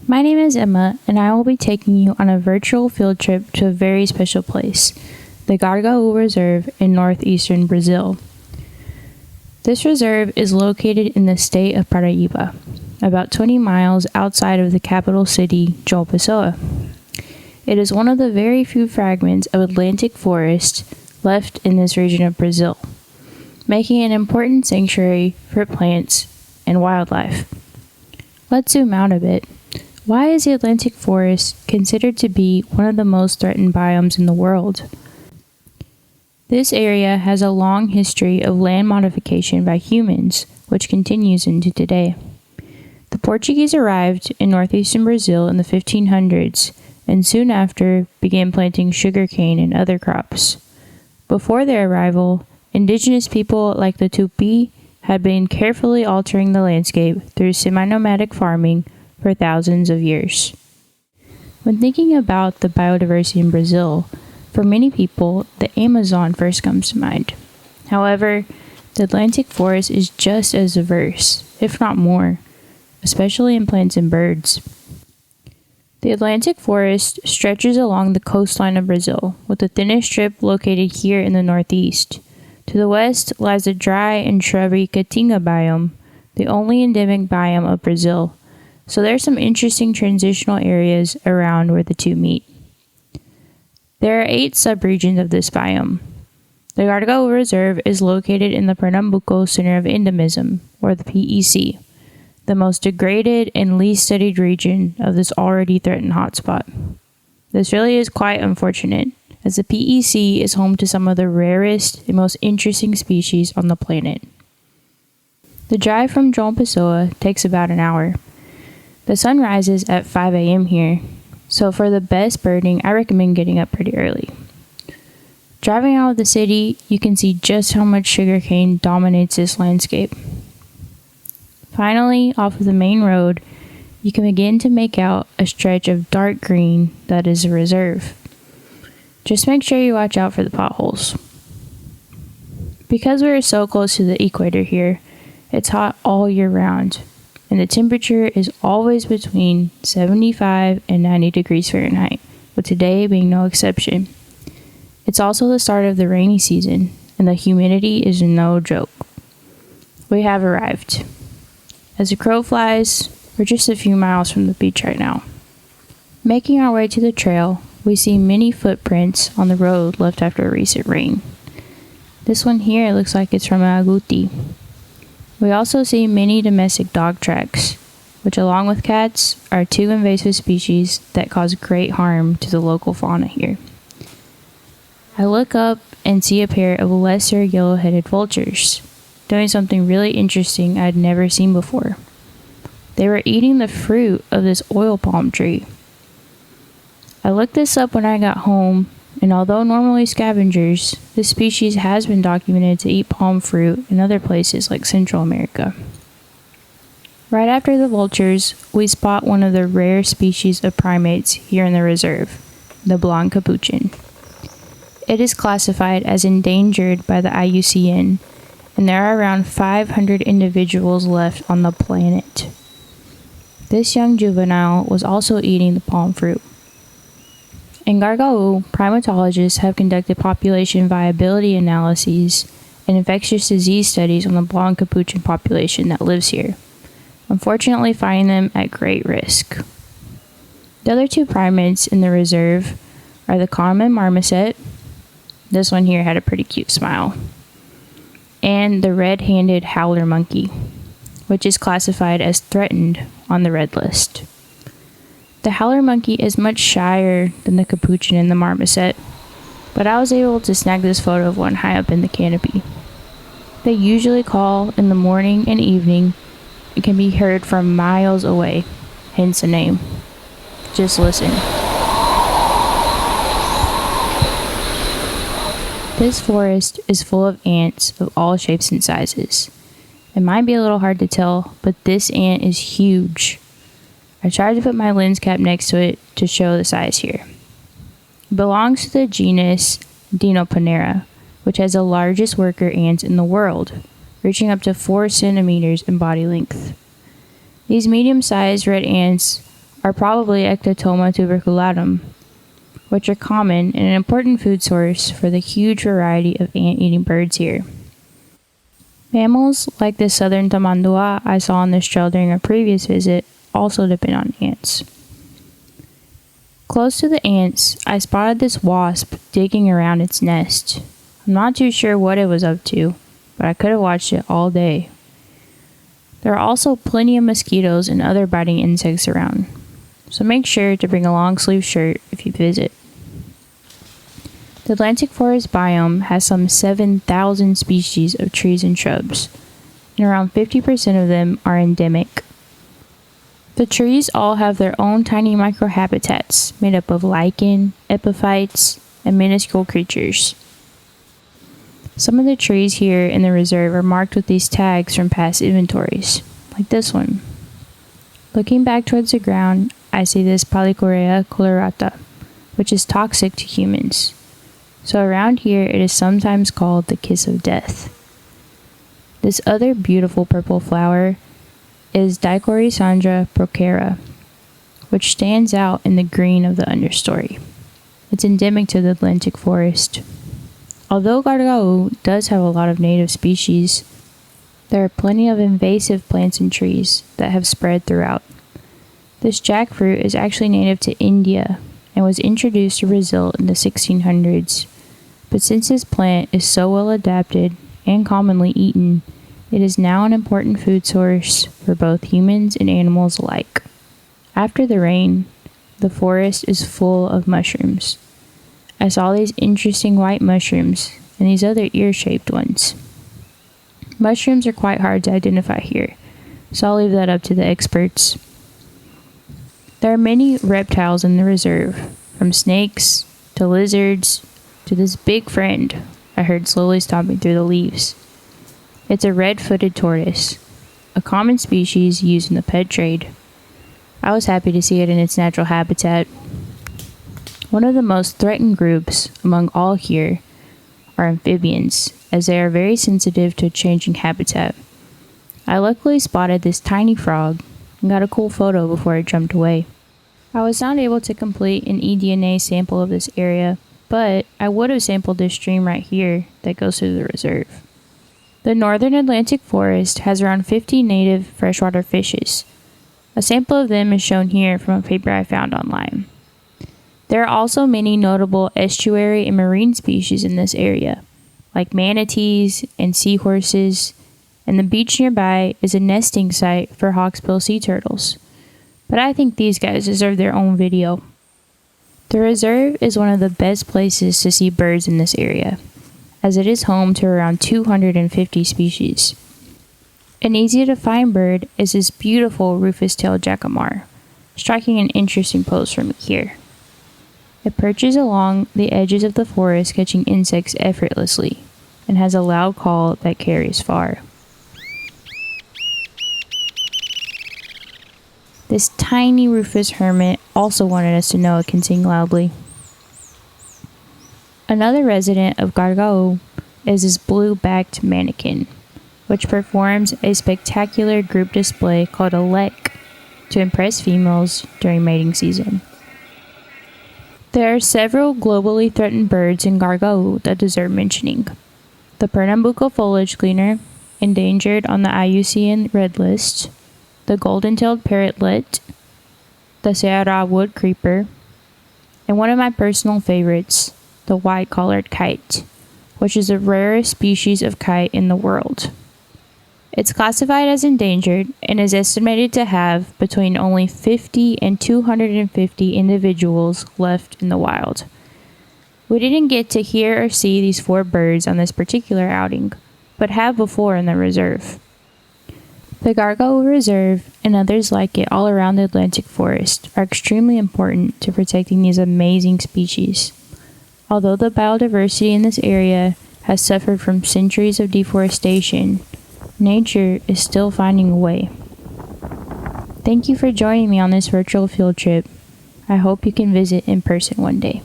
My name is Emma, and I will be taking you on a virtual field trip to a very special place, the Gargaú Reserve in northeastern Brazil. This reserve is located in the state of Paraíba, about 20 miles outside of the capital city, João Pessoa. It is one of the very few fragments of Atlantic forest left in this region of Brazil, making it an important sanctuary for plants and wildlife. Let's zoom out a bit. Why is the Atlantic forest considered to be one of the most threatened biomes in the world? This area has a long history of land modification by humans, which continues into today. The Portuguese arrived in northeastern Brazil in the 1500s and soon after began planting sugarcane and other crops. Before their arrival, indigenous people like the Tupi had been carefully altering the landscape through semi-nomadic farming for thousands of years. When thinking about the biodiversity in Brazil, for many people, the Amazon first comes to mind. However, the Atlantic forest is just as diverse, if not more, especially in plants and birds. The Atlantic forest stretches along the coastline of Brazil, with the thinnest strip located here in the northeast. To the west lies the dry and shrubby Caatinga biome, the only endemic biome of Brazil, so there are some interesting transitional areas around where the two meet. There are 8 subregions of this biome. The Gargaú Reserve is located in the Pernambuco Center of Endemism, or the PEC, the most degraded and least studied region of this already threatened hotspot. This really is quite unfortunate, as the PEC is home to some of the rarest and most interesting species on the planet. The drive from João Pessoa takes about an hour. The sun rises at 5 a.m. here, so for the best birding, I recommend getting up pretty early. Driving out of the city, you can see just how much sugarcane dominates this landscape. Finally, off of the main road, you can begin to make out a stretch of dark green that is a reserve. Just make sure you watch out for the potholes. Because we are so close to the equator here, it's hot all year round, and the temperature is always between 75 and 90 degrees Fahrenheit, with today being no exception. It's also the start of the rainy season, and the humidity is no joke. We have arrived. As the crow flies, we're just a few miles from the beach right now. Making our way to the trail, we see many footprints on the road left after a recent rain. This one here looks like it's from an agouti. We also see many domestic dog tracks, which along with cats are 2 invasive species that cause great harm to the local fauna here. I look up and see a pair of lesser yellow-headed vultures, doing something really interesting I'd never seen before. They were eating the fruit of this oil palm tree. I looked this up when I got home, and although normally scavengers, this species has been documented to eat palm fruit in other places like Central America. Right after the vultures, we spot one of the rare species of primates here in the reserve, the blonde capuchin. It is classified as endangered by the IUCN, and there are around 500 individuals left on the planet. This young juvenile was also eating the palm fruit. In Gargaú, primatologists have conducted population viability analyses and infectious disease studies on the blonde capuchin population that lives here, unfortunately finding them at great risk. The other 2 primates in the reserve are the common marmoset. This one here had a pretty cute smile. And the red-handed howler monkey, which is classified as threatened on the red list. The howler monkey is much shyer than the capuchin and the marmoset, but I was able to snag this photo of one high up in the canopy. They usually call in the morning and evening and can be heard from miles away, hence the name. Just listen. This forest is full of ants of all shapes and sizes. It might be a little hard to tell, but this ant is huge. I tried to put my lens cap next to it to show the size here. It belongs to the genus Dinoponera, which has the largest worker ants in the world, reaching up to 4 centimeters in body length. These medium-sized red ants are probably Ectotoma tuberculatum, which are common and an important food source for the huge variety of ant-eating birds here. Mammals like the southern tamandua I saw on this trail during a previous visit also depend on ants. Close to the ants, I spotted this wasp digging around its nest. I'm not too sure what it was up to, but I could have watched it all day. There are also plenty of mosquitoes and other biting insects around, so make sure to bring a long sleeve shirt if you visit. The Atlantic Forest biome has some 7,000 species of trees and shrubs, and around 50% of them are endemic. The trees all have their own tiny microhabitats made up of lichen, epiphytes, and minuscule creatures. Some of the trees here in the reserve are marked with these tags from past inventories, like this one. Looking back towards the ground, I see this Polychorea colorata, which is toxic to humans. So around here, it is sometimes called the kiss of death. This other beautiful purple flower is Dicorisandra procara, which stands out in the green of the understory. It's endemic to the Atlantic forest. Although Gargaú does have a lot of native species, there are plenty of invasive plants and trees that have spread throughout. This jackfruit is actually native to India and was introduced to Brazil in the 1600s. But since this plant is so well adapted and commonly eaten, it is now an important food source for both humans and animals alike. After the rain, the forest is full of mushrooms. I saw these interesting white mushrooms and these other ear-shaped ones. Mushrooms are quite hard to identify here, so I'll leave that up to the experts. There are many reptiles in the reserve, from snakes to lizards to this big friend I heard slowly stomping through the leaves. It's a red-footed tortoise, a common species used in the pet trade. I was happy to see it in its natural habitat. One of the most threatened groups among all here are amphibians, as they are very sensitive to changing habitat. I luckily spotted this tiny frog and got a cool photo before it jumped away. I was not able to complete an eDNA sample of this area, but I would have sampled this stream right here that goes through the reserve. The northern Atlantic forest has around 50 native freshwater fishes. A sample of them is shown here from a paper I found online. There are also many notable estuary and marine species in this area, like manatees and seahorses, and the beach nearby is a nesting site for hawksbill sea turtles. But I think these guys deserve their own video. The reserve is one of the best places to see birds in this area, as it is home to around 250 species. An easy to find bird is this beautiful rufous-tailed jacamar, striking an interesting pose for me here. It perches along the edges of the forest, catching insects effortlessly, and has a loud call that carries far. This tiny rufous hermit also wanted us to know it can sing loudly. Another resident of Gargaú is this blue-backed mannequin, which performs a spectacular group display called a lek to impress females during mating season. There are several globally threatened birds in Gargaú that deserve mentioning. The Pernambuco foliage cleaner, endangered on the IUCN Red List, the golden-tailed parrotlet, the Ceará wood creeper, and one of my personal favorites, the white-collared kite, which is the rarest species of kite in the world. It's classified as endangered and is estimated to have between only 50 and 250 individuals left in the wild. We didn't get to hear or see these 4 birds on this particular outing, but have before in the reserve. The Gargaú Reserve and others like it all around the Atlantic forest are extremely important to protecting these amazing species. Although the biodiversity in this area has suffered from centuries of deforestation, nature is still finding a way. Thank you for joining me on this virtual field trip. I hope you can visit in person one day.